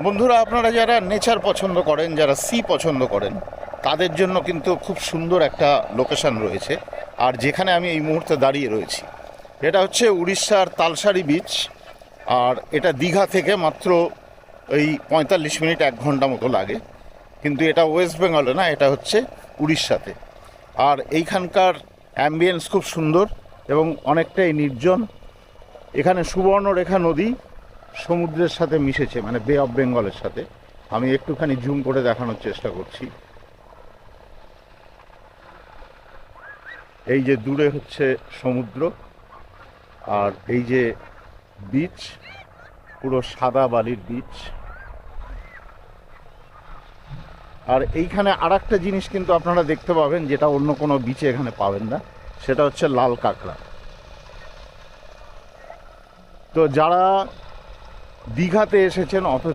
বন্ধুরা, আপনারা যারা নেচার পছন্দ করেন, যারা সি পছন্দ করেন, তাদের জন্য কিন্তু খুব সুন্দর একটা লোকেশন রয়েছে। আর যেখানে আমি এই মুহূর্তে দাঁড়িয়ে রয়েছি, এটা হচ্ছে উড়িষ্যার তালসারি বিচ। আর এটা দীঘা থেকে মাত্র এই 45 মিনিট 1 ঘন্টা মতো লাগে। কিন্তু এটা ওয়েস্ট বেঙ্গলে না, এটা হচ্ছে উড়িষ্যাতে। আর এইখানকার অ্যাম্বিয়েন্স খুব সুন্দর এবং অনেকটাই নির্জন। এখানে সুবর্ণরেখা নদী সমুদ্রের সাথে মিশেছে, মানে বে অফ বেঙ্গলের সাথে। আমি একটুখানি জুম করে দেখানোর চেষ্টা করছি। এই যে দূরে হচ্ছে সমুদ্র, আর এই যে বিচ, পুরো সাদা বালির বিচ। আর এইখানে আর একটা জিনিস কিন্তু আপনারা দেখতে পাবেন, যেটা অন্য কোনো বিচে এখানে পাবেন না, সেটা হচ্ছে লাল কাঁকড়া। তো যারা দীঘাতে এসেছেন অথচ